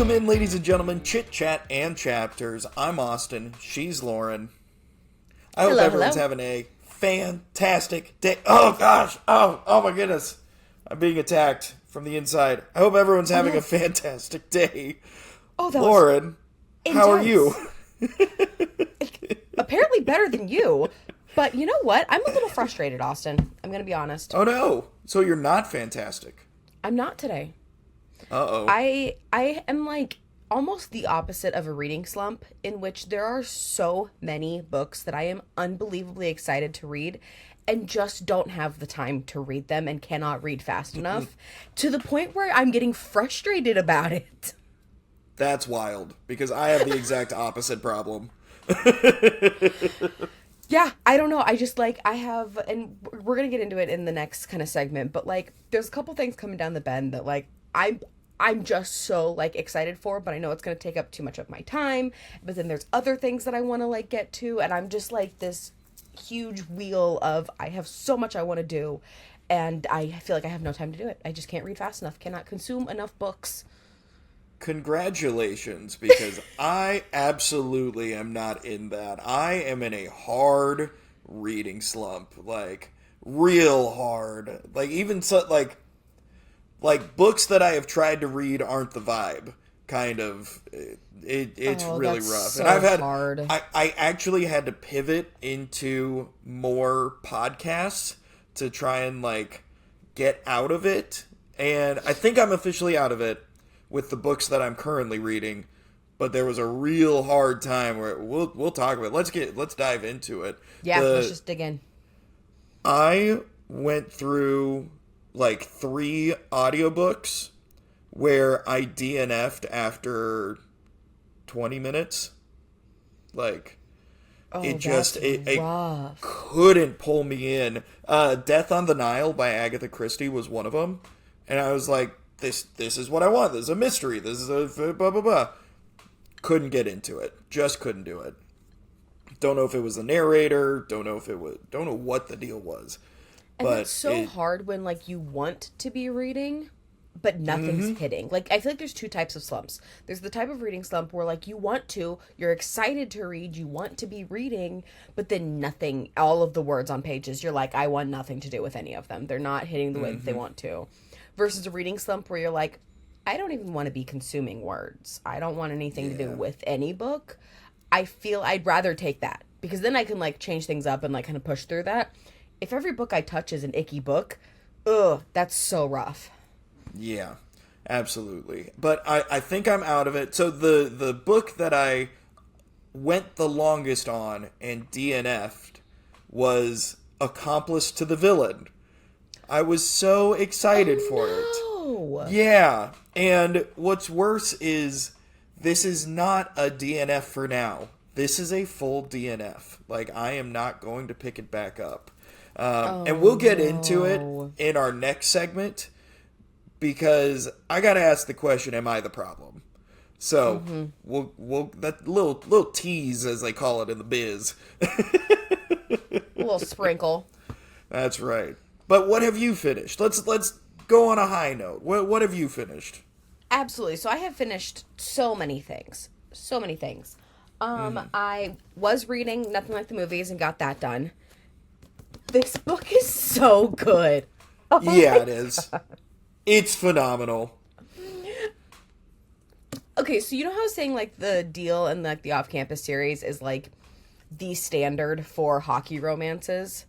Welcome in, ladies and gentlemen, Chit Chat and Chapters. I'm Austin. She's Lauren. I hope everyone's having a fantastic day. Oh, gosh. Oh my goodness. I'm being attacked from the inside. I hope everyone's having a fantastic day. Oh, that Lauren, was how are you? Apparently better than you. But you know what? I'm a little frustrated, Austin. I'm going to be honest. Oh, no. So you're not fantastic. I'm not today. Uh-oh. I am like almost the opposite of a reading slump, in which there are so many books that I am unbelievably excited to read and just don't have the time to read them and cannot read fast enough to the point where I'm getting frustrated about it. That's wild, because I have the exact opposite problem. Yeah, I don't know. I just I have, and we're going to get into it in the next kind of segment, but there's a couple things coming down the bend that I'm just so excited for, but I know it's going to take up too much of my time. But then there's other things that I want to get to, and I'm just this huge wheel of I have so much I want to do, and I feel like I have no time to do it. I just can't read fast enough, cannot consume enough books. Congratulations, because I absolutely am not in that. I am in a hard reading slump, real hard. Even so, books that I have tried to read aren't the vibe. Kind of, it's really rough. So and I've had hard. I actually had to pivot into more podcasts to try and get out of it, and I think I'm officially out of it with the books that I'm currently reading, but there was a real hard time where we'll talk about it. Let's dive into it. Yeah, let's just dig in. I went through 3 audiobooks where I DNF'd after 20 minutes. It rough. couldn't pull me in. Death on the Nile by Agatha Christie was one of them, and I was like, This is what I want. This is a mystery. This is a blah, blah, blah. Couldn't get into it. Just couldn't do it. Don't know if it was the narrator. Don't know what the deal was. And it's so hard when, you want to be reading, but nothing's hitting. I feel like there's 2 types of slumps. There's the type of reading slump where, you're excited to read, you want to be reading, but then nothing, all of the words on pages, you're I want nothing to do with any of them. They're not hitting the way that they want to. Versus a reading slump where you're I don't even want to be consuming words. I don't want anything to do with any book. I feel I'd rather take that, because then I can change things up and kind of push through that. If every book I touch is an icky book, that's so rough. Yeah, absolutely. But I think I'm out of it. So the book that I went the longest on and DNF'd was Accomplice to the Villain. I was so excited for it. Yeah. And what's worse is this is not a DNF for now. This is a full DNF. I am not going to pick it back up. And we'll get into it in our next segment, because I got to ask the question, am I the problem? So we'll that little tease, as they call it in the biz. A little sprinkle. That's right. But what have you finished? Let's go on a high note. What have you finished? Absolutely. So I have finished so many things. I was reading Nothing Like the Movies and got that done. This book is so good. Yeah, it is. It's phenomenal. Okay, so you know how I was saying the deal and the off-campus series is the standard for hockey romances?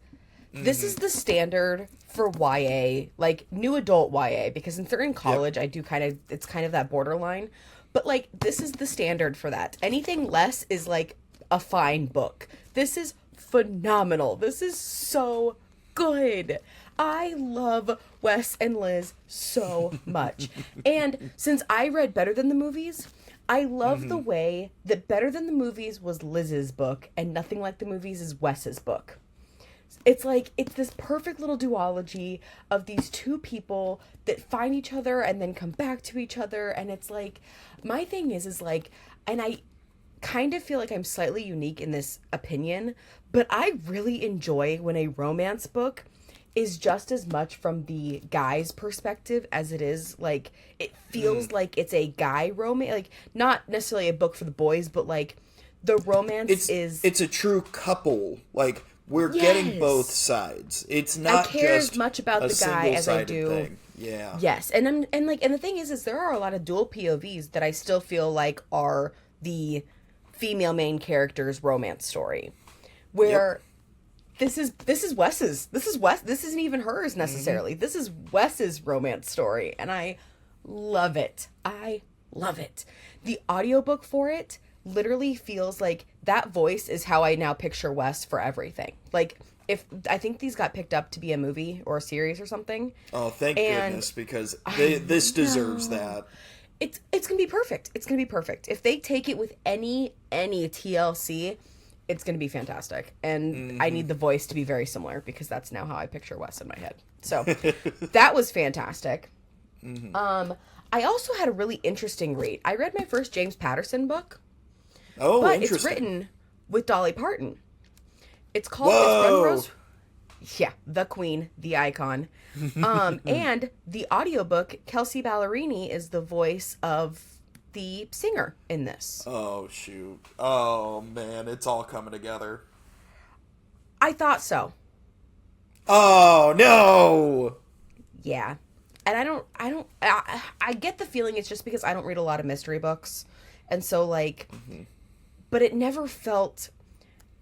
This is the standard for YA, new adult YA, because in certain college I do it's kind of that borderline, but this is the standard for that. Anything less is a fine book. This is phenomenal. This is so good. I love Wes and Liz so much. And since I read Better Than the Movies, I love the way that Better Than the Movies was Liz's book and Nothing Like the Movies is Wes's book. It's it's this perfect little duology of these 2 people that find each other and then come back to each other. And it's my thing is and I kind of feel I'm slightly unique in this opinion, but I really enjoy when a romance book is just as much from the guy's perspective as it is like it feels like it's a guy romance, like not necessarily a book for the boys, but like the romance it's a true couple. Like we're getting both sides. It's not I care just as much about the guy as I do. thing. Yeah. Yes, and the thing is there are a lot of dual POVs that I still feel like are the female main character's romance story, where this is Wes's. This isn't even hers necessarily. This is Wes's romance story, and I love it. I love it. The audiobook for it literally feels like that voice is how I now picture Wes for everything. Like, if I think these got picked up to be a movie or a series or something. Oh, thank goodness, because this deserves that. It's gonna be perfect. It's gonna be perfect. If they take it with any TLC, it's gonna be fantastic. And I need the voice to be very similar because that's now how I picture Wes in my head. So that was fantastic. I also had a really interesting read. I read my first James Patterson book. Oh, but interesting. it's written with Dolly Parton. It's called Whoa. the queen, the icon. And the audiobook, Kelsey Ballerini is the voice of the singer in this. Oh, shoot. Oh, man, it's all coming together. I thought so. Oh, no! Yeah. And I get the feeling it's just because I don't read a lot of mystery books. And so, like, but it never felt,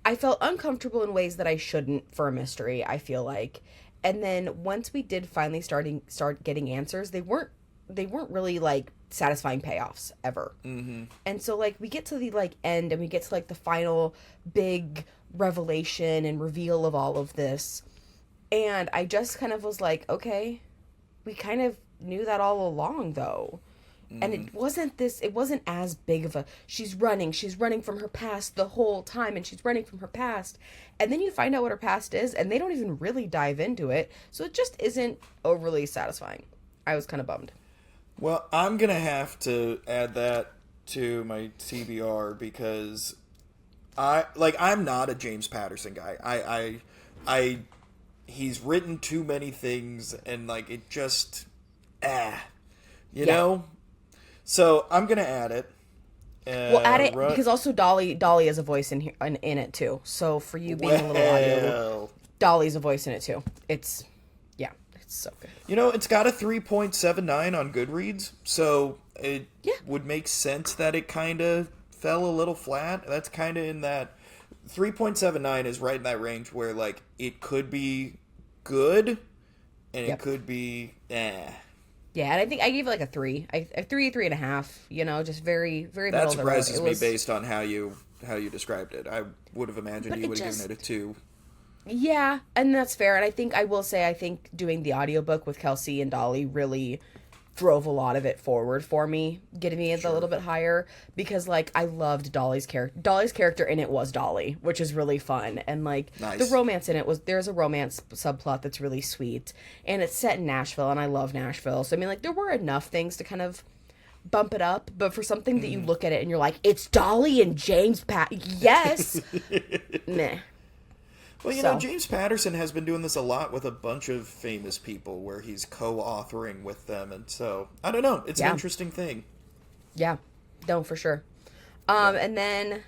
I felt uncomfortable in ways that I shouldn't for a mystery, I feel like. And then once we did finally start getting answers, they weren't really, like, satisfying payoffs ever. And so, like, we get to the, like, end and we get to, like, the final big revelation and reveal of all of this. And I just kind of was like, okay, we kind of knew that all along, though. And it wasn't as big of a, she's running from her past the whole time, and she's running from her past. And then you find out what her past is, and they don't even really dive into it. So it just isn't overly satisfying. I was kind of bummed. Well, I'm going to have to add that to my TBR because I'm not a James Patterson guy. He's written too many things and like it just, you know? So I'm going to add it. We'll add it because also Dolly has a voice in it too. So for you being a little audio, Dolly's a voice in it too. It's so good. You know, it's got a 3.79 on Goodreads, so it would make sense that it kind of fell a little flat. That's kind of in that 3.79 is right in that range where like it could be good and it could be Yeah, and I think I gave it like a 3. A 3.5, you know, just very, very middle that of the road. surprises me based on how you described it. I would have imagined you would have given it a 2. Yeah, and that's fair. And I think doing the audiobook with Kelsey and Dolly really drove a lot of it forward for me, getting me a little bit higher because like I loved Dolly's character. Dolly's character in it was Dolly, which is really fun. And like the romance in it there's a romance subplot that's really sweet, and it's set in Nashville, and I love Nashville. So I mean, like there were enough things to kind of bump it up, but for something that you look at it and you're like, it's Dolly and James yes. Meh. Well, you know, James Patterson has been doing this a lot with a bunch of famous people where he's co-authoring with them. And so, I don't know. It's an interesting thing. Yeah. No, for sure. And then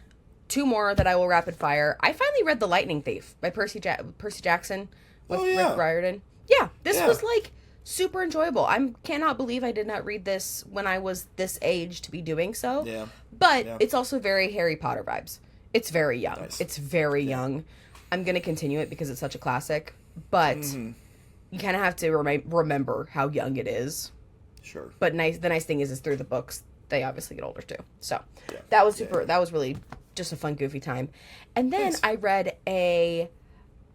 2 more that I will rapid fire. I finally read The Lightning Thief by Percy Jackson with Rick Riordan. Yeah. This was like super enjoyable. I cannot believe I did not read this when I was this age to be doing so. Yeah. But it's also very Harry Potter vibes. It's very young. Nice. It's very young. I'm going to continue it because it's such a classic, but you kind of have to remember how young it is. Sure. But the nice thing is through the books, they obviously get older too. So that was that was really just a fun, goofy time. And then I read a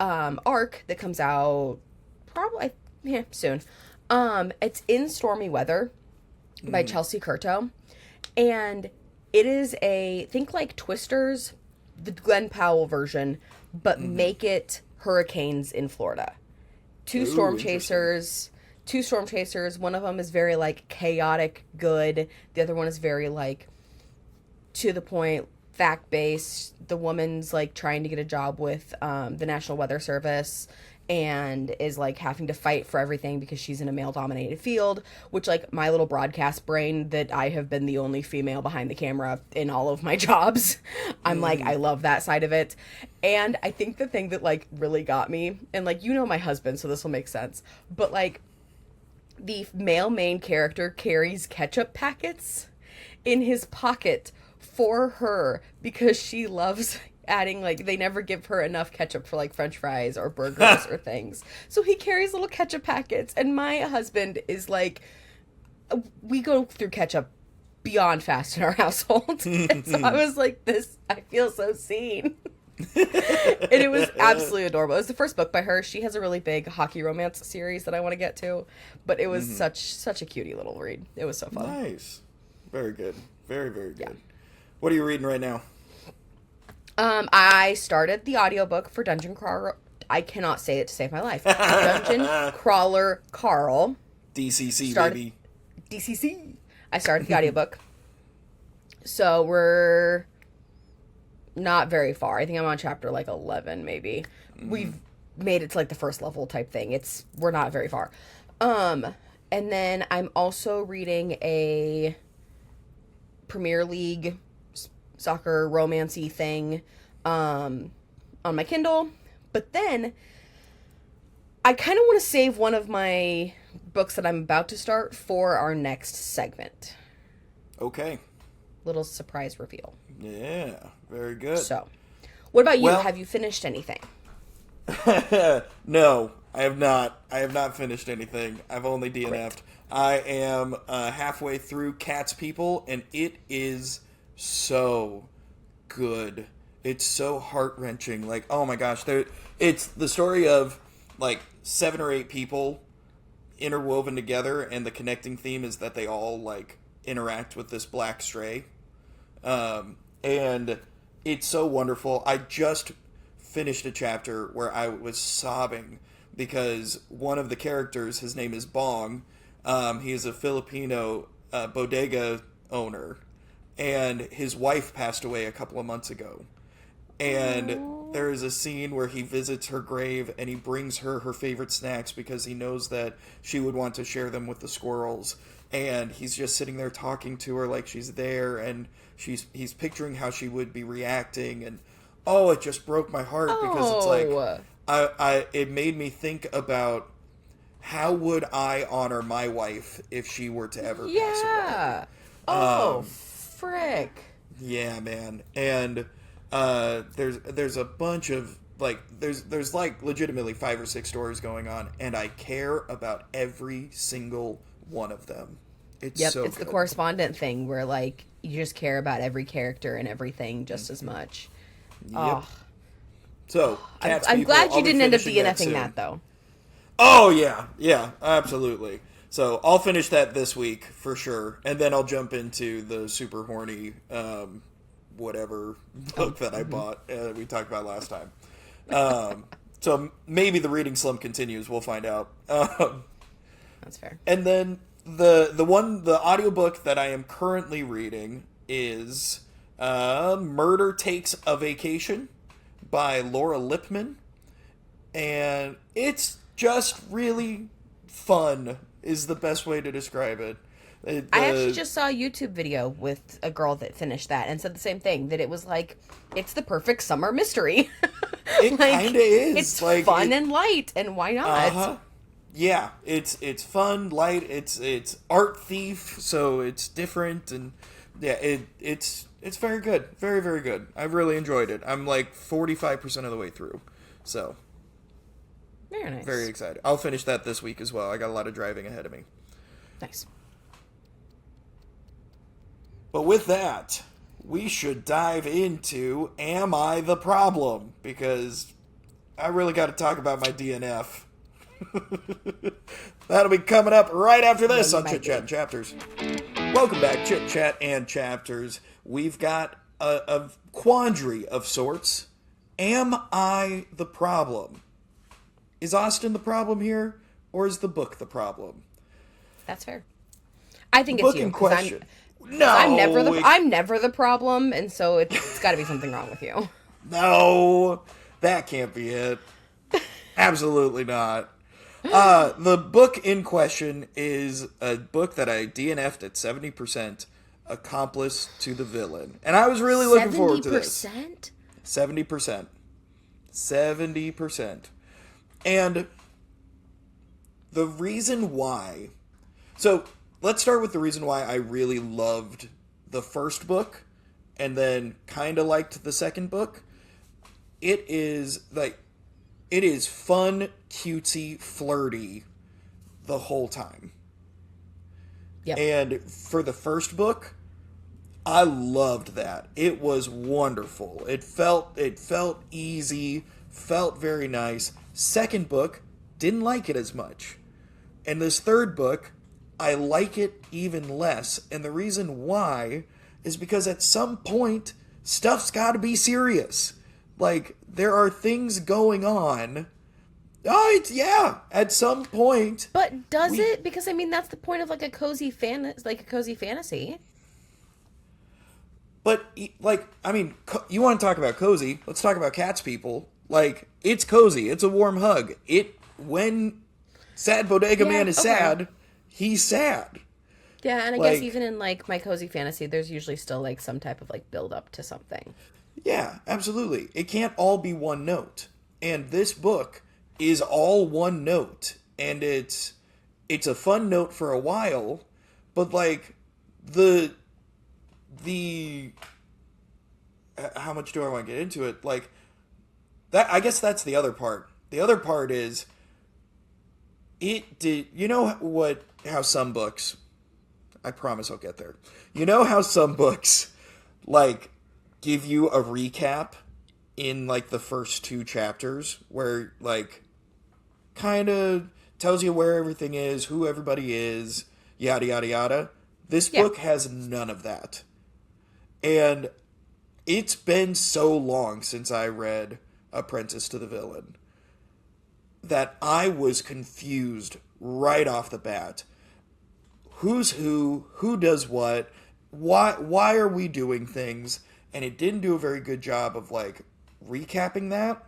arc that comes out probably soon. It's In Stormy Weather by Chelsea Curto. And it is think like Twisters, the Glenn Powell version, but make it hurricanes in Florida. Two storm chasers. One of them is very like chaotic good. The other one is very like to the point, fact based. The woman's like trying to get a job with the National Weather Service, and is like having to fight for everything because she's in a male dominated field, which like my little broadcast brain that I have been the only female behind the camera in all of my jobs. I'm like, I love that side of it. And I think the thing that like really got me, and like, you know, my husband, so this will make sense, but like the male main character carries ketchup packets in his pocket for her because she loves adding, like, they never give her enough ketchup for like french fries or burgers or things, so he carries little ketchup packets. And my husband is like, we go through ketchup beyond fast in our household. And so I was like, this, I feel so seen. And it was absolutely adorable. It was the first book by her. She has a really big hockey romance series that I want to get to, but it was such a cutie little read. It was so fun. Nice. Very good. Very, very good. Yeah. What are you reading right now? I started the audiobook for Dungeon Crawler. I cannot say it to save my life. Dungeon Crawler Carl. DCC, baby. DCC. I started the audiobook. So we're not very far. I think I'm on chapter like 11, maybe. We've made it to like the first level type thing. We're not very far. And then I'm also reading a Premier League soccer romancy thing on my Kindle. But then I kind of want to save one of my books that I'm about to start for our next segment. Okay. Little surprise reveal. Yeah, very good. So, what about you? Well, have you finished anything? No, I have not. I have not finished anything. I've only DNF'd. Great. I am halfway through Cat's People, and it is so good. It's so heart-wrenching. Like, oh my gosh. It's the story of, like, 7 or 8 people interwoven together, and the connecting theme is that they all, like, interact with this black stray. And it's so wonderful. I just finished a chapter where I was sobbing because one of the characters, his name is Bong, he is a Filipino bodega owner, and his wife passed away a couple of months ago. And there is a scene where he visits her grave and he brings her favorite snacks because he knows that she would want to share them with the squirrels. And he's just sitting there talking to her like she's there, and he's picturing how she would be reacting, and it just broke my heart because it's like it made me think about how would I honor my wife if she were to ever pass away. Frick. Yeah, man. And there's a bunch of like there's like legitimately 5 or 6 stories going on, and I care about every single one of them. It's so good. The correspondent thing where like you just care about every character and everything just as much. Yep. Oh. So I'm glad you didn't end up DNFing that though. Oh yeah, absolutely. So I'll finish that this week for sure, and then I'll jump into the super horny whatever book that I bought we talked about last time. So maybe the reading slump continues. We'll find out. That's fair. And then the audiobook that I am currently reading is Murder Takes a Vacation by Laura Lippman. And it's just really fun is the best way to describe it. I actually just saw a YouTube video with a girl that finished that and said the same thing, that it was like, it's the perfect summer mystery. It like, kind of is. It's like, fun and light, and why not? Uh-huh. Yeah, it's fun, light, it's art thief, so it's different, and yeah, it's very good. Very, very good. I've really enjoyed it. I'm like 45% of the way through, so. Very nice. Very excited. I'll finish that this week as well. I got a lot of driving ahead of me. Nice. But with that, we should dive into Am I the Problem? Because I really got to talk about my DNF. That'll be coming up right after this on Chit Chat and Chapters. Welcome back, Chit Chat and Chapters. We've got a quandary of sorts. Am I the problem? Is Austin the problem here, or is the book the problem? That's fair. I think it's book you. In question. I'm never the problem, and so it's got to be something wrong with you. No, that can't be it. Absolutely not. The book in question is a book that I DNF'd at 70%, Accomplice to the Villain. And I was really looking forward to this. 70%? 70%. 70%. And the reason why... So, let's start with the reason why I really loved the first book and then kind of liked the second book. It is fun, cutesy, flirty the whole time. Yep. And for the first book, I loved that. It was wonderful. It felt easy, felt very nice. Second book, didn't like it as much. And this third book, I like it even less. And the reason why is because at some point, stuff's got to be serious. Like, there are things going on. Oh, yeah, at some point. But does it? Because, I mean, that's the point of, like, a cozy fantasy. But, like, I mean, you want to talk about cozy? Let's talk about Cats, people. Like, it's cozy. It's a warm hug. When Sad Bodega Man is sad, he's sad. Yeah, and I guess even in, like, my cozy fantasy, there's usually still, like, some type of, like, build-up to something. Yeah, absolutely. It can't all be one note. And this book is all one note. And it's a fun note for a while, but, like, the how much do I want to get into it? Like, that, I guess that's the other part. The other part is, you know how some books, I promise I'll get there. You know how some books, like, give you a recap in, like, the first 2 chapters where, like, kind of tells you where everything is, who everybody is, yada, yada, yada. This book has none of that. And it's been so long since I read Apprentice to the Villain that I was confused right off the bat. Who's who does what, why are we doing things? And it didn't do a very good job of, like, recapping that.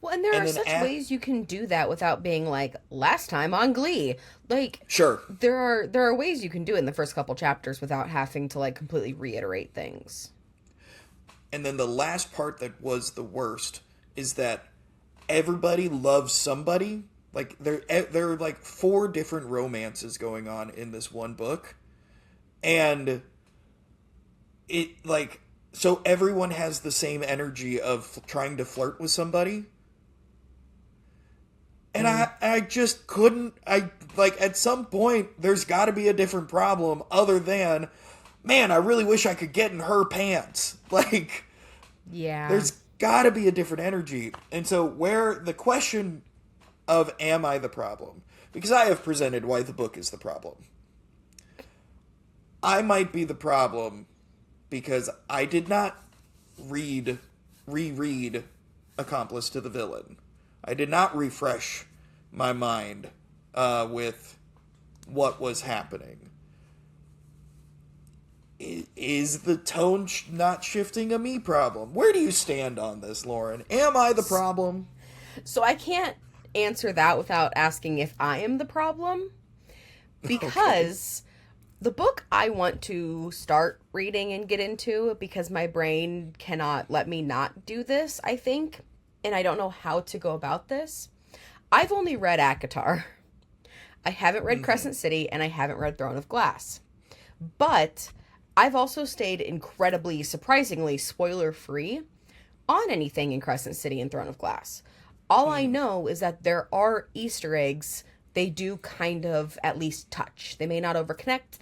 Well, and there are such ways you can do that without being like, last time on Glee. Like, sure, there are ways you can do it in the first couple chapters without having to, like, completely reiterate things. And then the last part that was the worst is that everybody loves somebody. Like, there are, like, 4 different romances going on in this one book. And it, like, so everyone has the same energy of trying to flirt with somebody. And I just couldn't, like, at some point, there's got to be a different problem other than, man, I really wish I could get in her pants. Like, yeah, there's got to be a different energy. And so where the question of, am I the problem? Because I have presented why the book is the problem. I might be the problem because I did not reread Accomplice to the Villain. I did not refresh my mind with what was happening. Is the tone not shifting a me problem? Where do you stand on this, Lauren? Am I the problem? So I can't answer that without asking if I am the problem. Because the book I want to start reading and get into, because my brain cannot let me not do this, I think, and I don't know how to go about this. I've only read ACOTAR. I haven't read Crescent City, and I haven't read Throne of Glass. But I've also stayed incredibly, surprisingly spoiler-free on anything in Crescent City and Throne of Glass. All I know is that there are Easter eggs they do kind of at least touch. They may not overconnect,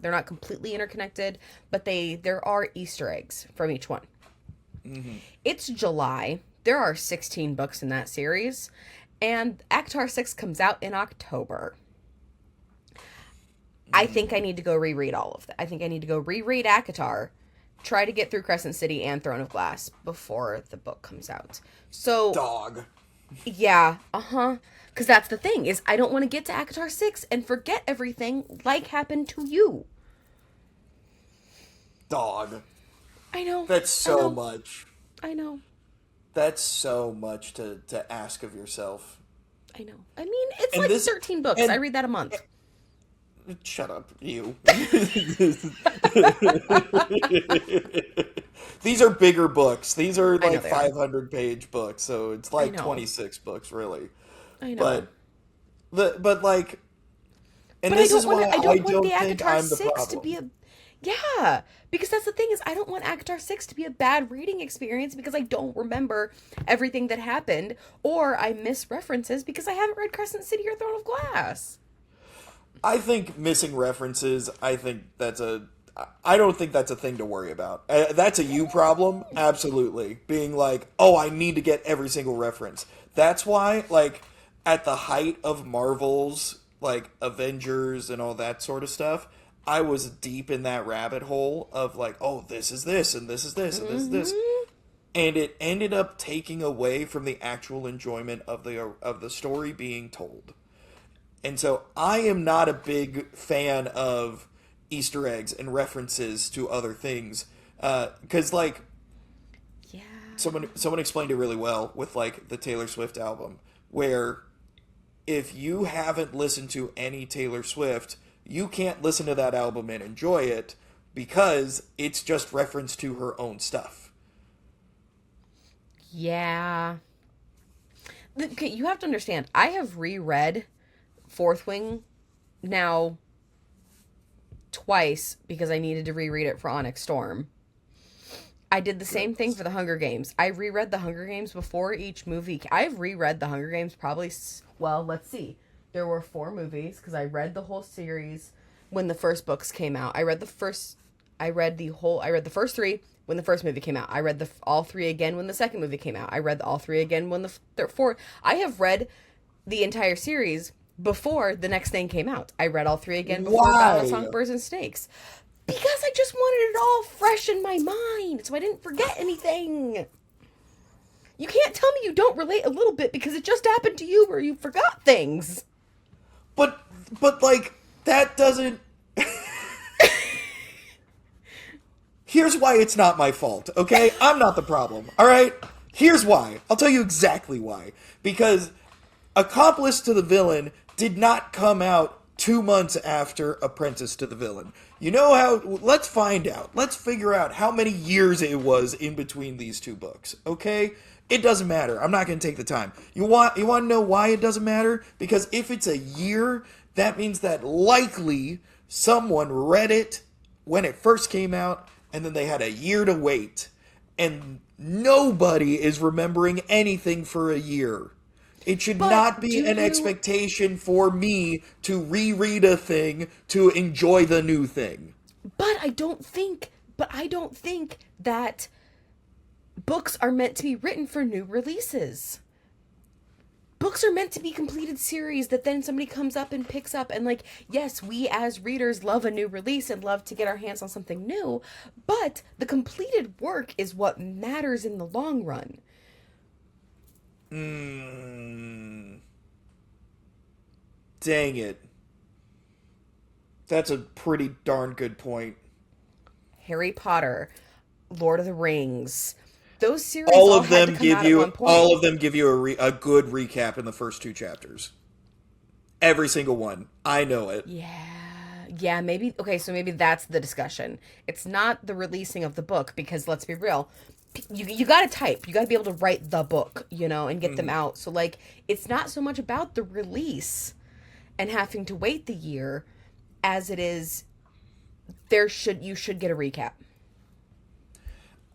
they're not completely interconnected, but there are Easter eggs from each one. Mm-hmm. It's July. There are 16 books in that series, and ACOTAR 6 comes out in October. I think I need to go reread all of that. I think I need to go reread ACOTAR, try to get through Crescent City and Throne of Glass before the book comes out. So, dog. Yeah, because that's the thing, is I don't want to get to ACOTAR 6 and forget everything like happened to you. Dog. I know. That's so much. I know. That's so much to ask of yourself. I know. I mean, it's And like this 13 books. and I read that a month. shut up, you. These are bigger books. These are I know like they are. 500-page books, so it's I like know. 26 books really. I know. But like, and But I this don't is want why I I don't want the don't think ACOTAR I'm the 6 to problem. be a yeah, because that's the thing is I don't want ACOTAR 6 to be a bad reading experience because I don't remember everything that happened or I miss references because I haven't read Crescent City or Throne of Glass. I think missing references, I don't think that's a thing to worry about. That's a you problem, absolutely. Being like, oh, I need to get every single reference. That's why, like, at the height of Marvel's, like, Avengers and all that sort of stuff, I was deep in that rabbit hole of, like, oh, this is this, and this is this, and this is this. Mhm. And it ended up taking away from the actual enjoyment of the story being told. And so I am not a big fan of Easter eggs and references to other things. Because, like, Yeah. someone explained it really well with, like, the Taylor Swift album, where if you haven't listened to any Taylor Swift, you can't listen to that album and enjoy it because it's just reference to her own stuff. Yeah. Okay, you have to understand. I have reread Fourth Wing now twice because I needed to reread it for Onyx Storm. I did the same thing for the Hunger Games. I reread the Hunger Games before each movie. I've reread the Hunger Games probably, well, let's see. There were 4 movies because I read the whole series when the first books came out. I read the first 3 when the first movie came out. I read all 3 again when the second movie came out. I read all 3 again when the fourth. I have read the entire series before the next thing came out. I read all 3 again before Battle of Why? Songbirds and Snakes. Because I just wanted it all fresh in my mind, so I didn't forget anything. You can't tell me you don't relate a little bit because it just happened to you where you forgot things. But like, that doesn't... Here's why it's not my fault, okay? I'm not the problem, all right? Here's why. I'll tell you exactly why. Because Accomplice to the Villain did not come out 2 months after Apprentice to the Villain. You know how... Let's find out. Let's figure out how many years it was in between these 2 books, okay? It doesn't matter. I'm not going to take the time. You want to know why it doesn't matter? Because if it's a year, that means that likely someone read it when it first came out, and then they had a year to wait. And nobody is remembering anything for a year. It should not be an expectation for me to reread a thing to enjoy the new thing. But I don't think that books are meant to be written for new releases. Books are meant to be completed series that then somebody comes up and picks up. And, like, yes, we as readers love a new release and love to get our hands on something new, but the completed work is what matters in the long run. Dang it. That's a pretty darn good point. Harry Potter, Lord of the Rings, those series All all of had them to come give out at you one point. all of them give you a good recap in the first 2 chapters. Every single one. I know it. Yeah, maybe, okay, so maybe that's the discussion. It's not the releasing of the book, because let's be real, you gotta type, you gotta be able to write the book, and get them out. So, like, it's not so much about the release and having to wait the year as it is you should get a recap.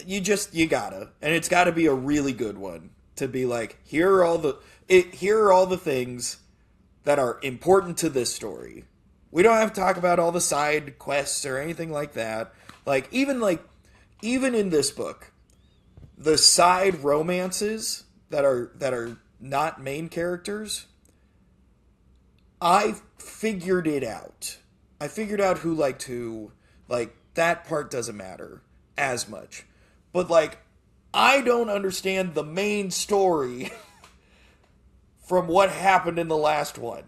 You gotta. And it's gotta be a really good one to be like, here are all the things that are important to this story. We don't have to talk about all the side quests or anything like that. Even in this book, the side romances that are not main characters, I figured it out. I figured out who liked who. Like, that part doesn't matter as much. But, like, I don't understand the main story from what happened in the last one.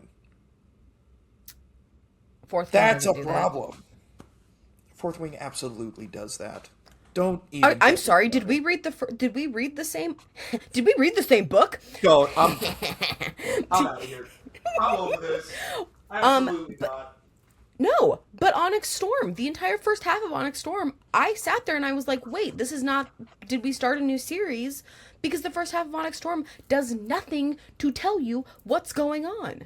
Fourth Wing That's a doesn't do that. problem. Fourth Wing absolutely does that. Don't even. I'm sorry. Did we read Did we read the same? Did we read the same book? Go. I'm out of here. I'm over this. Absolutely not. No, but Onyx Storm, the entire first half of Onyx Storm, I sat there and I was like, wait, this is not. Did we start a new series? Because the first half of Onyx Storm does nothing to tell you what's going on.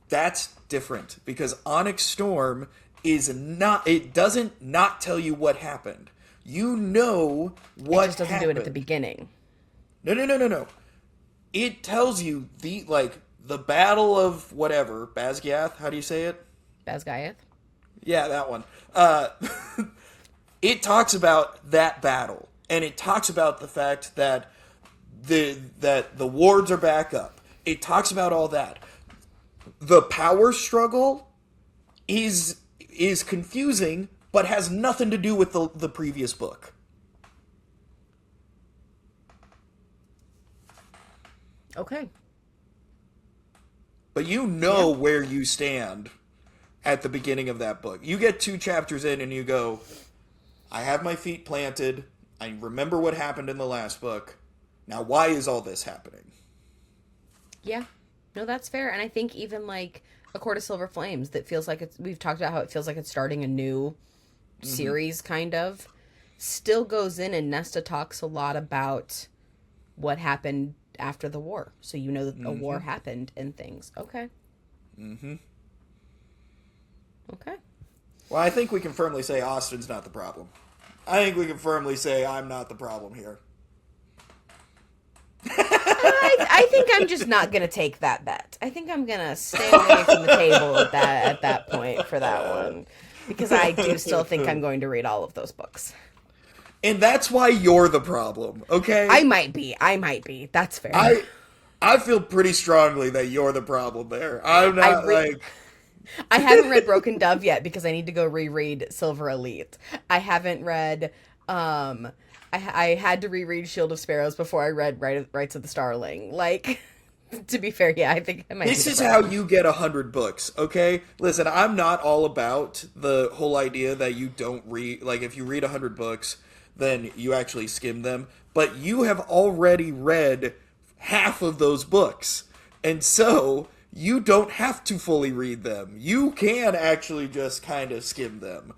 That's different because Onyx Storm is not. It doesn't not tell you what happened. You know what. It just doesn't happened. do it at the beginning. No. It tells you the battle of whatever Basgiath. How do you say it? Basgiath? Yeah, that one. It talks about that battle, and it talks about the fact that the wards are back up. It talks about all that. The power struggle is confusing, but has nothing to do with the previous book. Okay. But you know where you stand at the beginning of that book. You get 2 chapters in and you go, I have my feet planted. I remember what happened in the last book. Now, why is all this happening? Yeah. No, that's fair. And I think even A Court of Silver Flames, that feels like we've talked about how it feels like it's starting a new series, kind of, still goes in, and Nesta talks a lot about what happened after the war. So you know that a war happened and things. Okay. Okay. Well, I think we can firmly say Austin's not the problem. I think we can firmly say I'm not the problem here. I think I'm just not going to take that bet. I think I'm going to stay away from the table at that point for that one. Because I do still think I'm going to read all of those books. And that's why you're the problem, okay? I might be. That's fair. I feel pretty strongly that you're the problem there. I'm not I haven't read Broken Dove yet because I need to go reread Silver Elite. I haven't read I had to reread Shield of Sparrows before I read Rights of the Starling. To be fair, yeah, I think I might. This is how you get 100 books, okay? Listen, I'm not all about the whole idea that you don't read, if you read 100 books, then you actually skim them. But you have already read half of those books. And so you don't have to fully read them. You can actually just kind of skim them.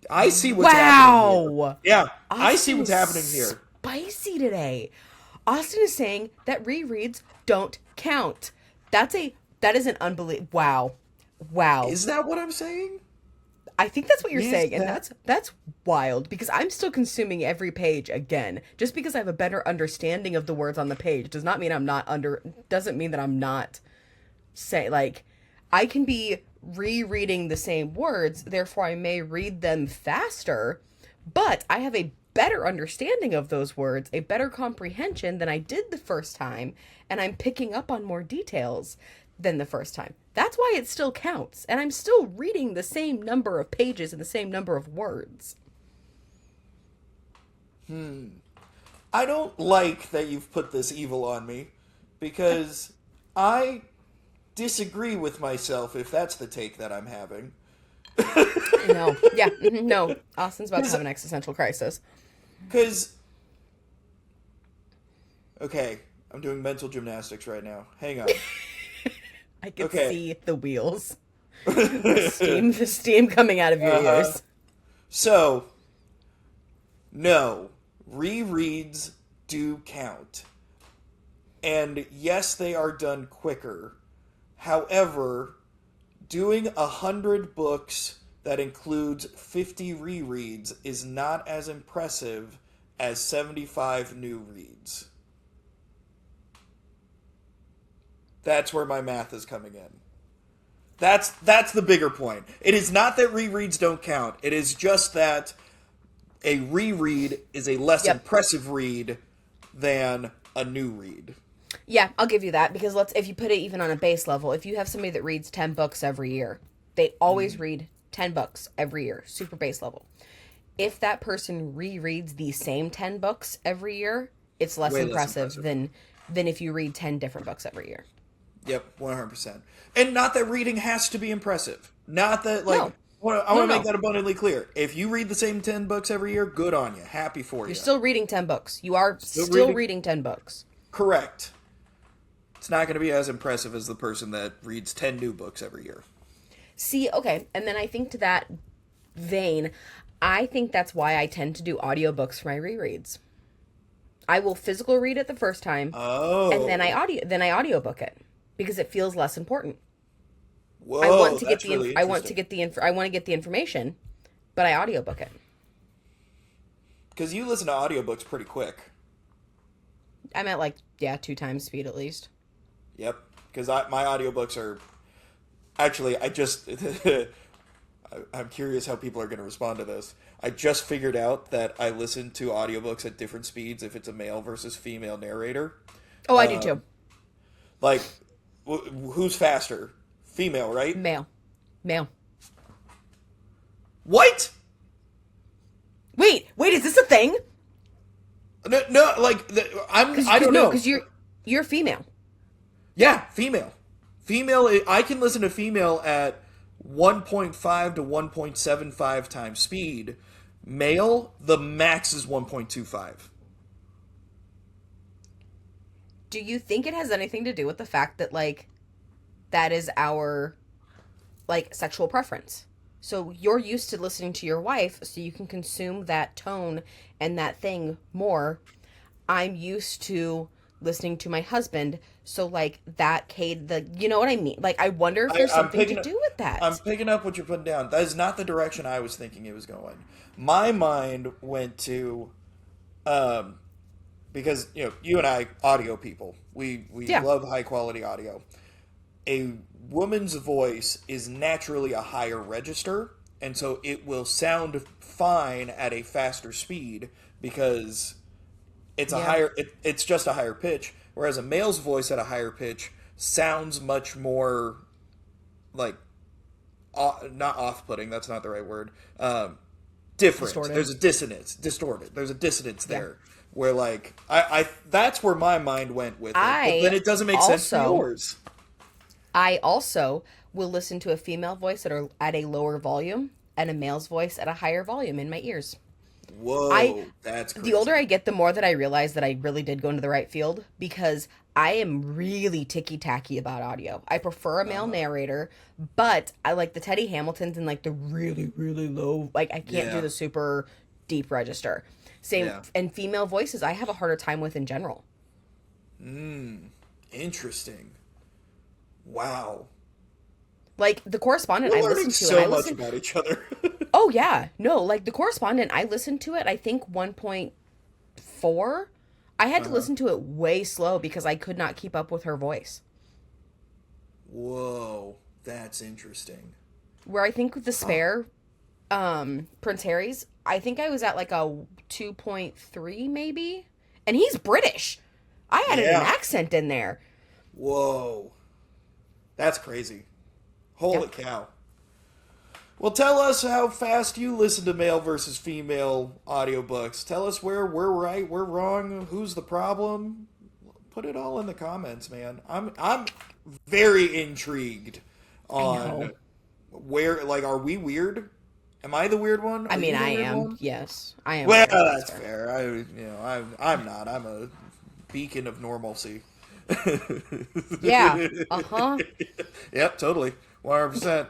I see what's happening here. Yeah, Austin I see what's happening here. Spicy today. Austin is saying that rereads don't count. That is an unbelievable. Wow. Is that what I'm saying? I think that's what you're saying, and that's wild because I'm still consuming every page again. Just because I have a better understanding of the words on the page does not mean doesn't mean that I'm not I can be rereading the same words, therefore I may read them faster, but I have a better understanding of those words, a better comprehension than I did the first time, and I'm picking up on more details than the first time. That's why it still counts, and I'm still reading the same number of pages and the same number of words. I don't like that you've put this evil on me, because I disagree with myself if that's the take that I'm having. No. Yeah. No. Austin's about to have an existential crisis. Because... Okay, I'm doing mental gymnastics right now. Hang on. I can see the wheels. The steam coming out of your ears. So, no, rereads do count. And yes, they are done quicker. However, doing 100 books that includes 50 rereads is not as impressive as 75 new reads. That's where my math is coming in. That's the bigger point. It is not that rereads don't count. It is just that a reread is a less impressive read than a new read. Yeah, I'll give you that, because if you put it even on a base level, if you have somebody that reads 10 books every year, they always read 10 books every year, super base level. If that person rereads the same 10 books every year, it's less impressive than if you read 10 different books every year. Yep, 100%. And not that reading has to be impressive. Not that, I No, want to make no. that abundantly clear. If you read the same 10 books every year, good on you. Happy for You're you. still reading 10 books. You are Still still reading? reading 10 books. Correct. It's not going to be as impressive as the person that reads 10 new books every year. See, okay, and then I think to that vein, I think that's why I tend to do audiobooks for my rereads. I will physical read it the first time, and then Oh. I audiobook it because it feels less important. Whoa, that's really I want interesting. to get I want to get the information, but I audiobook it. Because you listen to audiobooks pretty quick. I'm at like, yeah, 2 times speed at least. Yep. Because my audiobooks are... Actually, I just... I'm curious how people are going to respond to this. I just figured out that I listen to audiobooks at different speeds if it's a male versus female narrator. Oh, I do too. Like, who's faster? Female, right? Male. Male. What? Wait, is this a thing? No, no like, I don't know. Because you're female. Yeah, female. Female, I can listen to female at 1.5 to 1.75 times speed. Male, the max is 1.25. Do you think it has anything to do with the fact that, like, that is our, like, sexual preference? So you're used to listening to your wife, so you can consume that tone and that thing more. I'm used to listening to my husband, so, like, you know what I mean? Like, I wonder if there's something to do with that. I'm picking up what you're putting down. That is not the direction I was thinking it was going. My mind went to, because, you and I, audio people, we Yeah. love high quality audio. A woman's voice is naturally a higher register, and so it will sound fine at a faster speed because it's a Yeah. higher it's just a higher pitch, whereas a male's voice at a higher pitch sounds much more like not off-putting, that's not the right word, different. Distorted. There's a dissonance, distorted, there's a dissonance Yeah. there where, like, I that's where my mind went with it, but then it doesn't make sense for yours. I also will listen to a female voice at a lower volume and a male's voice at a higher volume in my ears. Whoa, that's crazy. The older I get, the more that I realize that I really did go into the right field, because I am really ticky-tacky about audio. I prefer a male narrator, but I like the Teddy Hamiltons and, like, the really, really low, like, I can't do the super deep register. Same, and female voices I have a harder time with in general. Interesting. Wow. Like, the correspondent We're I learning listened to, so and I much listened... about each other. Oh, yeah. No, like, the correspondent, I listened to it, I think 1.4. I had to listen to it way slow because I could not keep up with her voice. Whoa, that's interesting. Where I think with the spare, Prince Harry's, I think I was at, like, a 2.3, maybe? And he's British. I added an accent in there. Whoa. That's crazy. Holy cow. Well, tell us how fast you listen to male versus female audiobooks. Tell us where we're right, we're wrong, who's the problem. Put it all in the comments, man. I'm very intrigued on where, like, are we weird? Am I the weird one? I mean, you the I weird am. one? Yes, I am. Well, weird, that's fair. I'm not. I'm a beacon of normalcy. Yeah. Uh-huh. Yep, totally. 100%.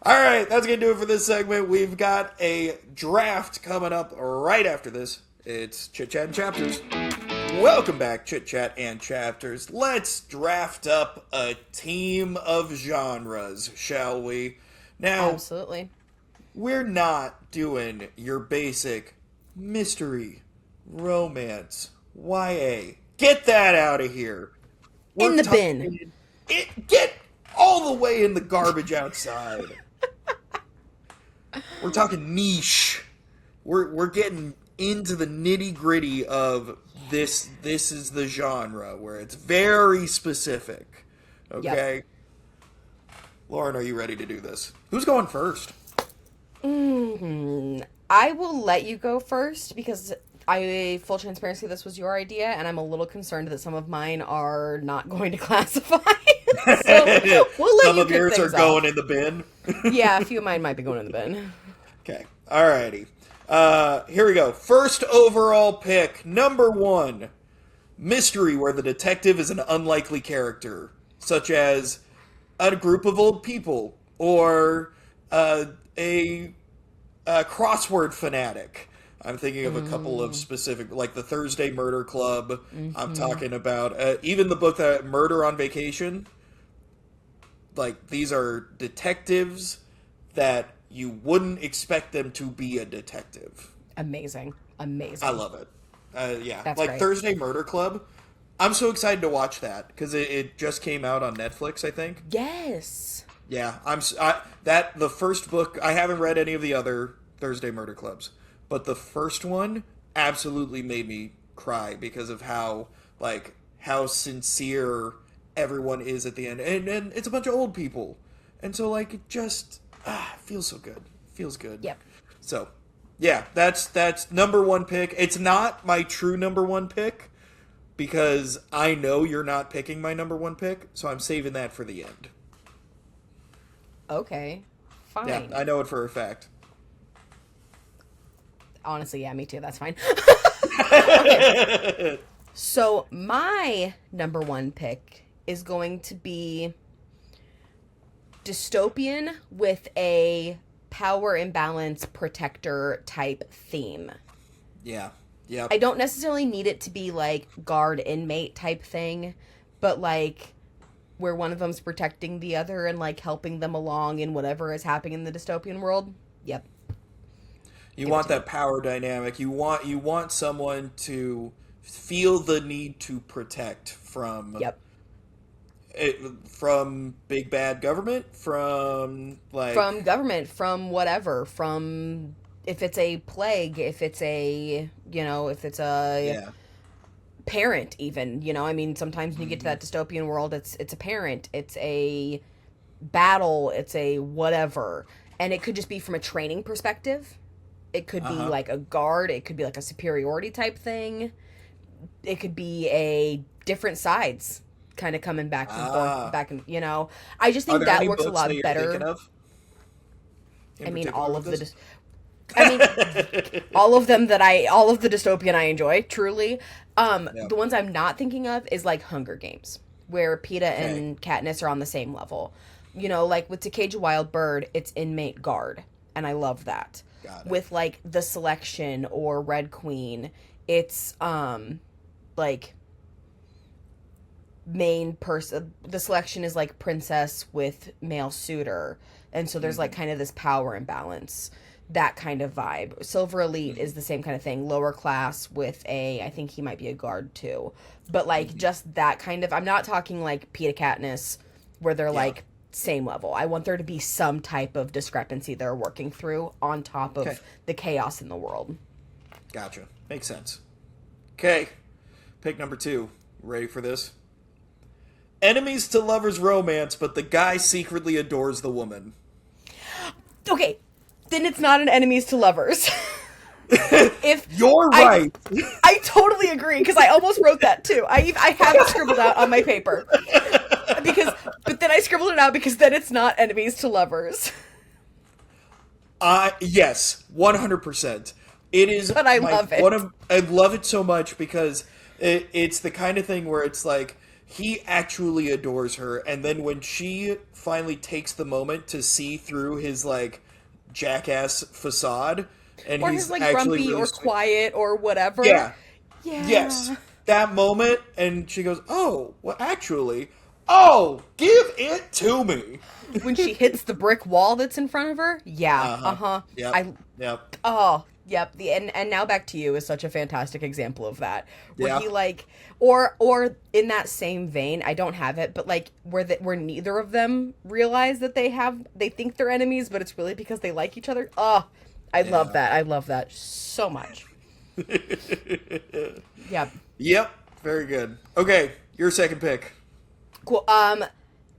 All right, that's going to do it for this segment. We've got a draft coming up right after this. It's Chit Chat and Chapters. Welcome back, Chit Chat and Chapters. Let's draft up a team of genres, shall we? Now, Absolutely. we're not doing your basic mystery, romance, YA. Get that out of here. In the bin. Get all the way in the garbage outside. We're talking niche. We're getting into the nitty-gritty of this. This is the genre where it's very specific. Okay? Yep. Lauren, are you ready to do this? Who's going first? I will let you go first because full transparency, this was your idea, and I'm a little concerned that some of mine are not going to classify. So we'll let Some you of kick yours are things going off. in the bin. Yeah, a few of mine might be going in the bin. Okay. Alrighty. Here we go. First overall pick, number 1. Mystery where the detective is an unlikely character, such as a group of old people or a crossword fanatic. I'm thinking of a couple of specific, like the Thursday Murder Club. I'm talking about even the book that Murder on Vacation. Like, these are detectives that you wouldn't expect them to be a detective. Amazing. I love it. Yeah, That's like great. Thursday Murder Club. I'm so excited to watch that because it just came out on Netflix, I think. Yes. Yeah, that the first book. I haven't read any of the other Thursday Murder Clubs, but the first one absolutely made me cry because of how sincere everyone is at the end, and it's a bunch of old people, and so like it just feels so good, feels good. Yep. So, yeah, that's number 1 pick. It's not my true number 1 pick because I know you're not picking my number 1 pick, so I'm saving that for the end. Okay. Fine. Yeah, I know it for a fact. Honestly, yeah, me too. That's fine. Okay. So my number 1 pick is going to be dystopian with a power imbalance protector type theme. Yeah. Yep. I don't necessarily need it to be like guard inmate type thing, but like where one of them's protecting the other and like helping them along in whatever is happening in the dystopian world. Yep. You want that power dynamic. You want someone to feel the need to protect from Yep. from big bad government, from like From government, from whatever, from if it's a plague, if it's a, if it's a yeah. parent even, I mean, sometimes when you get to that dystopian world, it's a parent, it's a battle, it's a whatever. And it could just be from a training perspective. It could be like a guard, it could be like a superiority type thing. It could be a different sides kind of coming back and forth, back and I just think that works a lot better. I mean, all of the all of them all of the dystopian I enjoy, truly. The ones I'm not thinking of is like Hunger Games, where PETA and Katniss are on the same level. Like with To Cage a Wild Bird, it's inmate guard, and I love that. With like The Selection or Red Queen, it's like main person. The Selection is like princess with male suitor, and so there's like kind of this power imbalance, that kind of vibe. Silver Elite is the same kind of thing, lower class with I think he might be a guard too, but like just that kind of. I'm not talking like PETA Katniss where they're like same level. I want there to be some type of discrepancy they're working through on top of the chaos in the world. Gotcha. Makes sense. Okay. Pick number 2. Ready for this? Enemies to lovers romance, but the guy secretly adores the woman. Okay, then it's not an enemies to lovers. If You're right. I totally agree, because I almost wrote that too. I have it scribbled out on my paper. But then I scribbled it out because then it's not enemies to lovers. Yes, 100%. It is. But I love it. I love it so much because it's the kind of thing where it's like he actually adores her, and then when she finally takes the moment to see through his like jackass facade, and or he's his like actually grumpy really or quiet or whatever. Yeah. Yeah. Yes. That moment, and she goes, "Oh, well, actually, oh, give it to me." When she hits the brick wall that's in front of her. Yeah. Yep. Yep. Oh, yep. And now Back to You is such a fantastic example of that. Where Yeah. he like, or in that same vein, I don't have it, but like where neither of them realize that they think they're enemies, but it's really because they like each other. Oh, I love that. I love that so much. Yep. Yep. Very good. Okay, your second pick. Cool.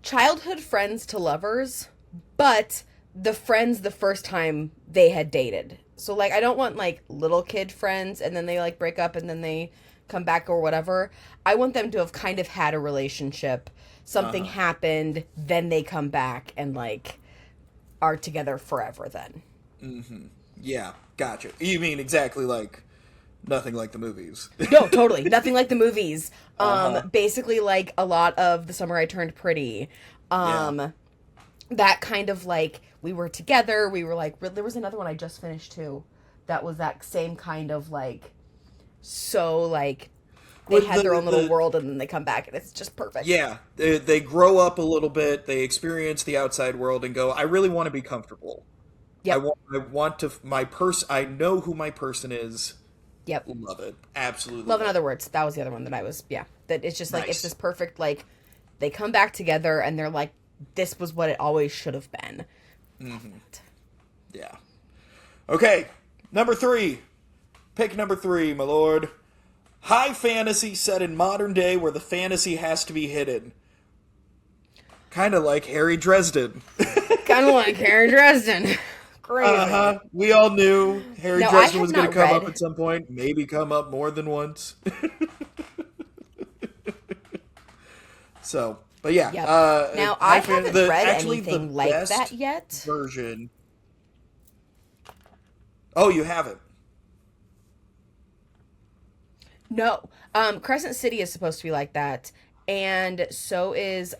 Childhood friends to lovers, but the friends the first time they had dated. So like I don't want like little kid friends and then they like break up and then they come back or whatever. I want them to have kind of had a relationship. Something happened, then they come back and, like, are together forever then. Mm-hmm. Yeah, gotcha. You mean exactly like nothing like the movies. No, totally. Nothing like the movies. Basically, like, a lot of The Summer I Turned Pretty. That kind of, like, we were together. We were, like, there was another one I just finished, too. That was that same kind of, like, so, like, they had their own little world and then they come back and it's just perfect. Yeah, they grow up a little bit. They experience the outside world and go, I really want to be comfortable. Yep. I want to, I know who my person is. Yep. Love it. Absolutely. Love in Other Words. That was the other one that I was, that it's just like, it's this perfect, like, they come back together and they're like, this was what it always should have been. Mm-hmm. Yeah. Okay. Number 3. Pick number 3, my lord. High fantasy set in modern day where the fantasy has to be hidden. Kind of like Harry Dresden. Kind of like Harry Dresden. Crazy. We all knew Harry Dresden was going to come up at some point. Maybe come up more than once. So, but yeah. Yep. Now, I haven't read anything like that yet. Version. Oh, you haven't? No. Crescent City is supposed to be like that. And so is,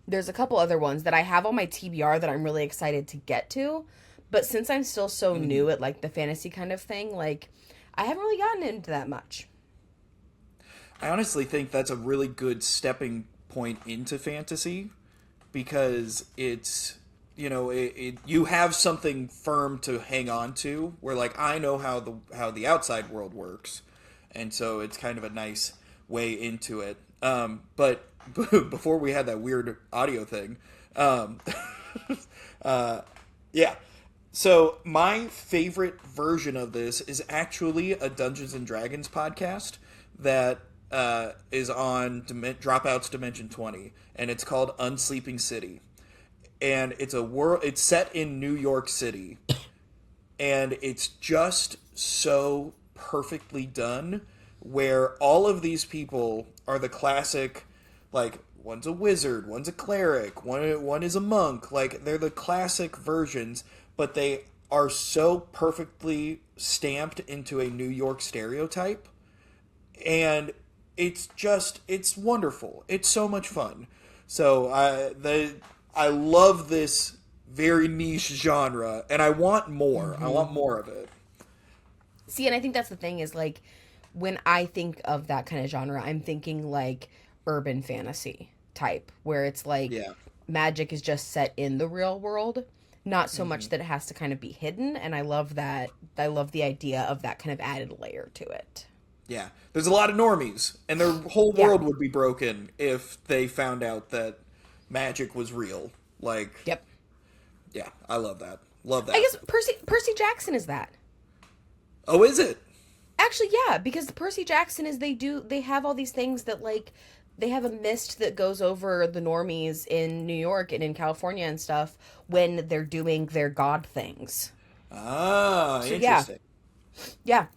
there's a couple other ones that I have on my TBR that I'm really excited to get to. But since I'm still so new at, like, the fantasy kind of thing, like, I haven't really gotten into that much. I honestly think that's a really good stepping point into fantasy because it's, you know, you have something firm to hang on to where, like, I know how the outside world works. And so it's kind of a nice way into it. But before we had that weird audio thing, yeah. So my favorite version of this is actually a Dungeons and Dragons podcast that is on Dropout's Dimension 20, and it's called Unsleeping City. And it's set in New York City, and it's just so perfectly done where all of these people are the classic, like, one's a wizard, one's a cleric, one is a monk, like, they're the classic versions, but they are so perfectly stamped into a New York stereotype, and it's wonderful. It's so much fun. So I love this very niche genre, and I want more. Mm-hmm. I want more of it. See, and I think that's the thing is, like, when I think of that kind of genre, I'm thinking, like, urban fantasy type, where it's, like, magic is just set in the real world, not so much that it has to kind of be hidden, and I love that. I love the idea of that kind of added layer to it. Yeah. There's a lot of normies, and their whole world would be broken if they found out that magic was real. Like, yep. Yeah, I love that. Love that. I guess Percy Jackson is that. Oh, is it? Actually, yeah, because Percy Jackson is they have all these things that, like, they have a mist that goes over the normies in New York and in California and stuff when they're doing their god things. Ah, so, interesting. Yeah.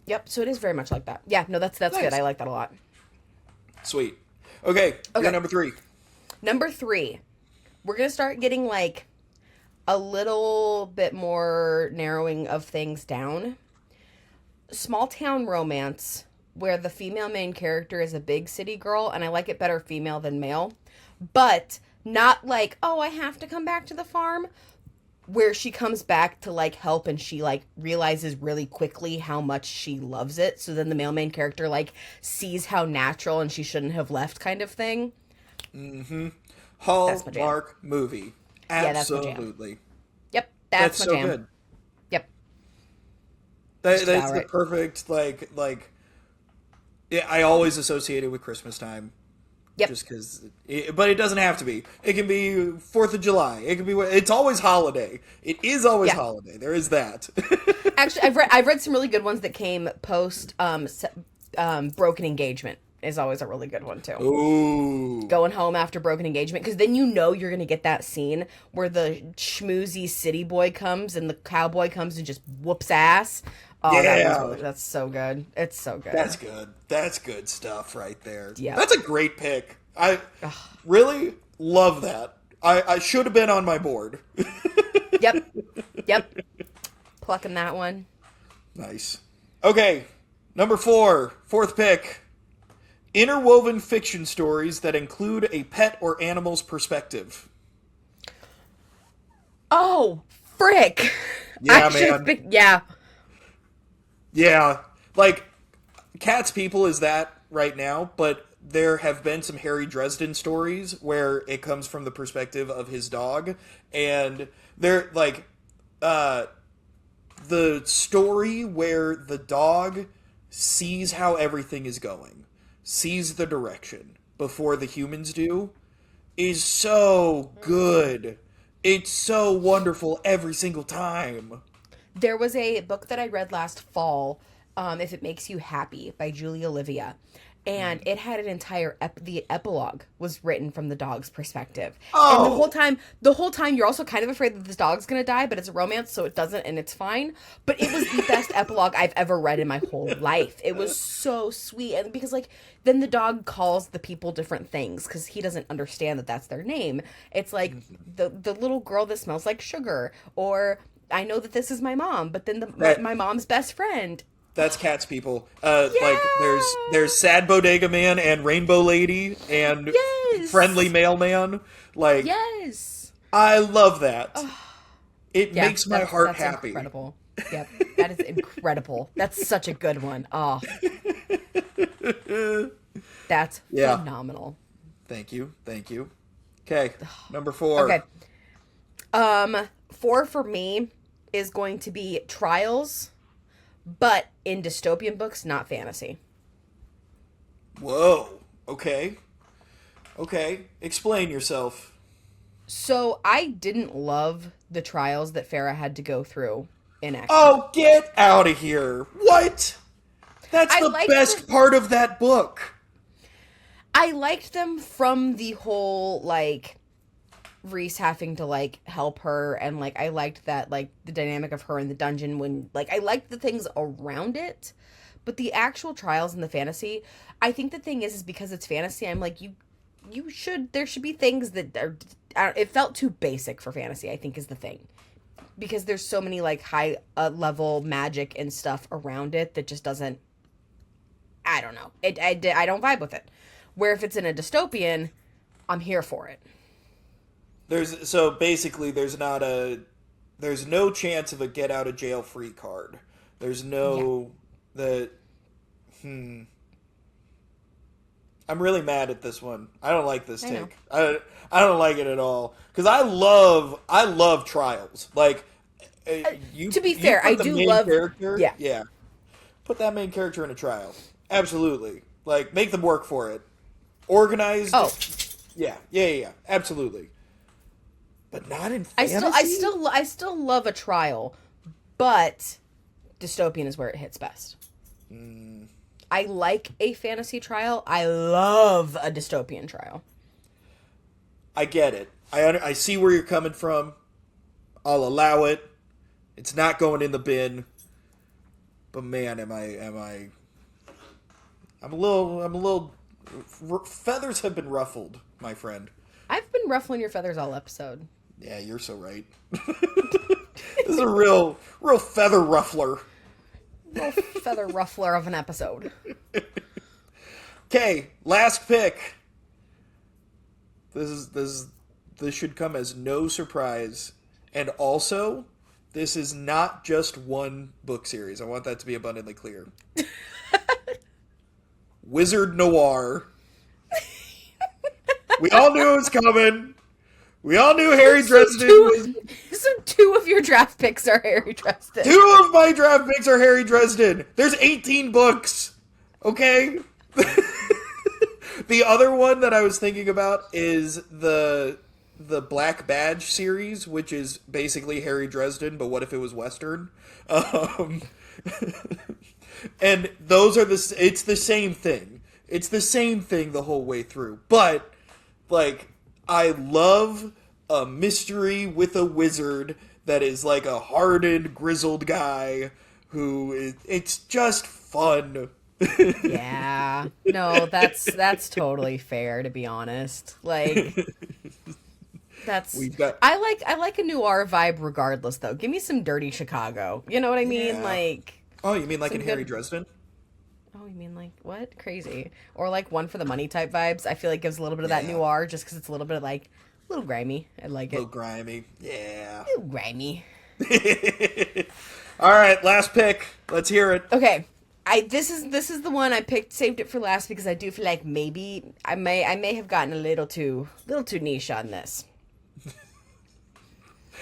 Yep, so it is very much like that. Yeah, no, that's nice. Good. I like that a lot. Sweet. Okay. Number 3. Number 3. We're going to start getting, like, a little bit more narrowing of things down. Small town romance where the female main character is a big city girl, and I like it better female than male, but not like, oh, I have to come back to the farm, where she comes back to, like, help and she, like, realizes really quickly how much she loves it, so then the male main character, like, sees how natural and she shouldn't have left kind of thing. Mm-hmm. Hallmark movie. Absolutely. Yep, that's my so jam. Good. Yep. That's the perfect, like, yeah, I always associate it with Christmas time. Yep. Just because, but it doesn't have to be. It can be 4th of July. It can be. It's always holiday. It is always holiday. There is that. Actually, I've read some really good ones that came post Broken Engagement is always a really good one too. Ooh. Going home after broken engagement, because then you know you're gonna get that scene where the schmoozy city boy comes and the cowboy comes and just whoops ass. Oh, Yeah. that's so good. It's so good. That's good. That's good stuff right there. Yeah. That's a great pick. I really love that. I should have been on my board. Yep. Plucking that one. Nice. Okay, number 4, fourth pick. Interwoven fiction stories that include a pet or animal's perspective. Oh, frick. Yeah, man. Yeah. Yeah. Like, Cat's People is that right now, but there have been some Harry Dresden stories where it comes from the perspective of his dog, and they're like the story where the dog sees how everything is going, sees the direction before the humans do, is so good. It's so wonderful every single time. There was a book that I read last fall, If It Makes You Happy by Julie Olivia. And it had an entire the epilogue was written from the dog's perspective. Oh. And the whole time you're also kind of afraid that this dog's gonna die, but it's a romance, so it doesn't, and it's fine. But it was the best epilogue I've ever read in my whole life. It was so sweet, and because like then the dog calls the people different things because he doesn't understand that that's their name. It's like the little girl that smells like sugar, or I know that this is my mom, but then my mom's best friend. That's Cat's People. Like there's Sad Bodega Man and Rainbow Lady and Friendly Mailman. Like, yes, I love that. It makes my heart that's happy. Incredible. Yep, that is incredible. That's such a good one. Oh, that's phenomenal. Thank you. Okay, number 4. Okay, 4 for me is going to be Trials, but in dystopian books, not fantasy. Whoa. Okay. Explain yourself. So I didn't love the trials that Farah had to go through in X. Oh, get out of here. What? That's the best part of that book. I liked them from the whole, like, Reese having to, like, help her, and, like, I liked that, like, the dynamic of her in the dungeon when, like, I liked the things around it, but the actual trials in the fantasy, I think the thing is because it's fantasy, I'm like, there should be things that are, it felt too basic for fantasy, I think is the thing. Because there's so many, like, high level magic and stuff around it that just doesn't, I don't know. I don't vibe with it. Where if it's in a dystopian, I'm here for it. There's no chance of a get out of jail free card. There's no I'm really mad at this one. I don't like this take. I don't like it at all because I love trials. Like to be fair, I do love character. Yeah. Put that main character in a trial. Absolutely. Like make them work for it. Organized. Oh. Yeah. Absolutely. But not in fantasy? I still love a trial, but dystopian is where it hits best. I like a fantasy trial. I love a dystopian trial. I get it. I see where you're coming from. I'll allow it. It's not going in the bin. But man, I'm a little feathers have been ruffled, my friend. I've been ruffling your feathers all episode. Yeah, you're so right. This is a real feather ruffler. Real feather ruffler of an episode. Okay, last pick. This should come as no surprise. And also, this is not just one book series. I want that to be abundantly clear. Wizard Noir. We all knew it was coming. We all knew Harry Dresden was... So 2 of your draft picks are Harry Dresden. 2 of my draft picks are Harry Dresden. There's 18 books. Okay? The other one that I was thinking about is the Black Badge series, which is basically Harry Dresden, but what if it was Western? And those are it's the same thing. It's the same thing the whole way through. But, like, I love a mystery with a wizard that is like a hardened, grizzled guy who is, it's just fun. Yeah. No, that's totally fair, to be honest. Like, that's We've got I like a noir vibe regardless, though. Give me some dirty Chicago. You know what I mean? Yeah. Like, Oh, you mean like some in Harry good- Dresden? oh, you mean like what? Crazy. Or like One for the Money type vibes. I feel like gives a little bit of that Yeah. noir just because it's a little bit of like a little grimy. I like A it. little grimy. Yeah. A little grimy. All right, last pick. Let's hear it. Okay. This is the one I picked, saved it for last because I do feel like maybe I may have gotten a little too niche on this.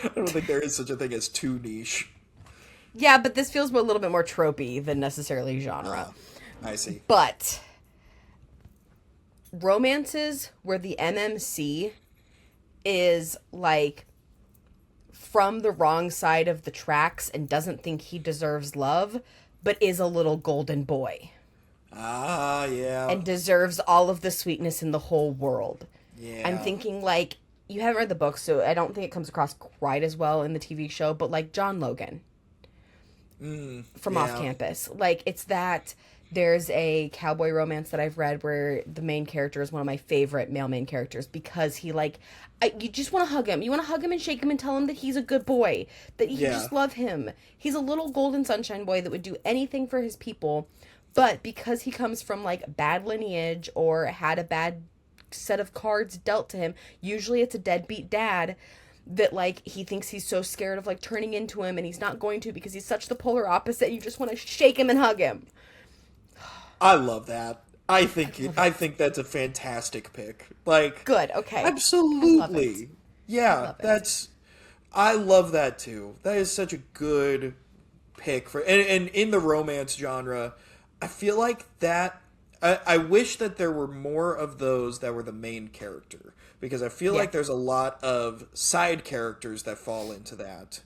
I don't think there is such a thing as too niche. Yeah, but this feels a little bit more tropey than necessarily genre. I see. But romances where the MMC is like from the wrong side of the tracks and doesn't think he deserves love, but is a little golden boy Ah, yeah. and deserves all of the sweetness in the whole world. Yeah. I'm thinking like, you haven't read the book, so I don't think it comes across quite as well in the TV show, but like John Logan from yeah. Off Campus. Like, it's that there's a cowboy romance that I've read where the main character is one of my favorite male main characters because he like, you just want to hug him. You want to hug him and shake him and tell him that he's a good boy, that you Yeah. just love him. He's a little golden sunshine boy that would do anything for his people, but because he comes from like bad lineage or had a bad set of cards dealt to him, usually it's a deadbeat dad, that like he thinks he's so scared of like turning into him and he's not going to because he's such the polar opposite. You just want to shake him and hug him. I love that. I think that's a fantastic pick. Like, Good. Okay. absolutely. Yeah, love it. that's. I love that too. That is such a good pick for, and in the romance genre, I feel like that. I wish that there were more of those that were the main character because I feel Yeah. like there's a lot of side characters that fall into that.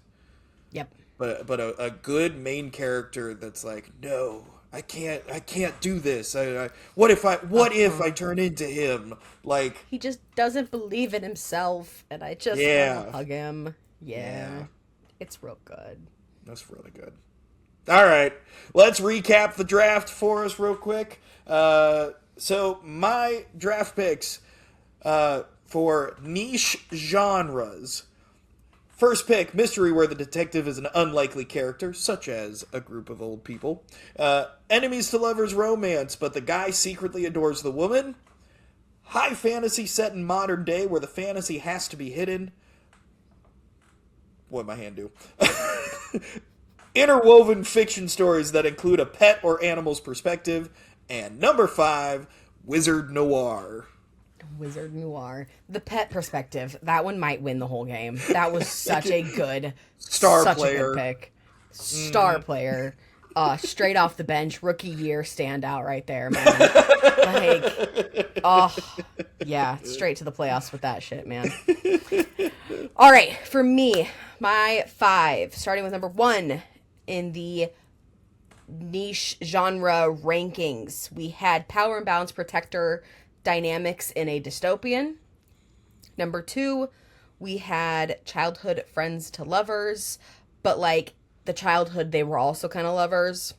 Yep. But a good main character that's like, no, I can't do this. What if I turn into him? Like, He just doesn't believe in himself, and I just Yeah. want to hug him. Yeah. Yeah. It's real good. that's really good. All right, let's recap the draft for us real quick. So my draft picks for niche genres. First pick, mystery where the detective is an unlikely character, such as a group of old people. Enemies to lovers romance, but the guy secretly adores the woman. High fantasy set in modern day where the fantasy has to be hidden. What'd my hand do? Interwoven fiction stories that include a pet or animal's perspective. And number 5, wizard noir. Wizard Noir. The pet perspective. That one might win the whole game. That was such a good Star such player. a good pick. Star player. Straight off the bench, rookie year standout right there, man. Like, oh, yeah, straight to the playoffs with that shit, man. All right, for me, my 5, starting with number 1 in the niche genre rankings, we had Power and Balance Protector dynamics in a dystopian. Number 2, we had childhood friends to lovers, but like the childhood they were also kind of lovers.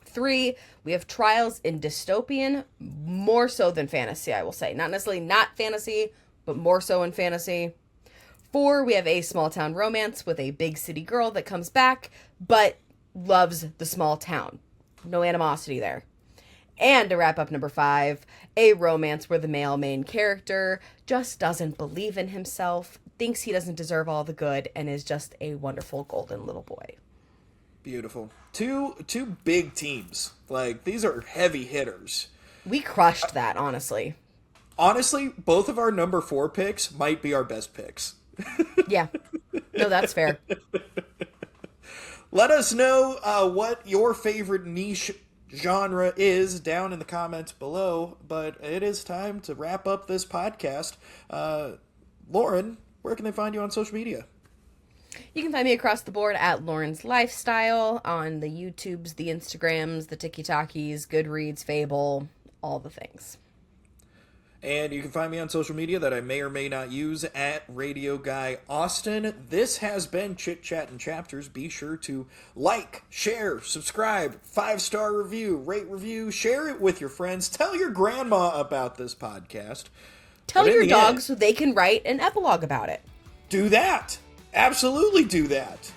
3, we have trials in dystopian, more so than fantasy, I will say. Not necessarily not fantasy, but more so in fantasy. 4, we have a small town romance with a big city girl that comes back, but loves the small town. No animosity there. And to wrap up number 5, a romance where the male main character just doesn't believe in himself, thinks he doesn't deserve all the good, and is just a wonderful golden little boy. Beautiful. Two big teams. Like, these are heavy hitters. We crushed that, honestly. Honestly, both of our number 4 picks might be our best picks. Yeah. No, that's fair. Let us know what your favorite niche genre is down in the comments below, but it is time to wrap up this podcast. Lauren, where can they find you on social media? You can find me across the board at Lauren's Lifestyle on the YouTubes, the Instagrams, the TikTokies, Goodreads, Fable, all the things. And you can find me on social media that I may or may not use at Radio Guy Austin. This has been Chit Chat and Chapters. Be sure to like, share, subscribe, 5-star review, rate review, share it with your friends. Tell your grandma about this podcast. Tell your dog so they can write an epilogue about it. Do that. Absolutely do that.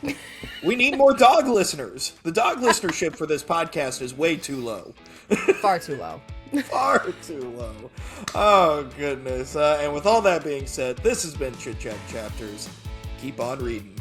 We need more dog listeners. The dog listenership for this podcast is way too low. Far too low. Far too low. Oh, goodness. And with all that being said, this has been Chit Chat Chapters. Keep on reading.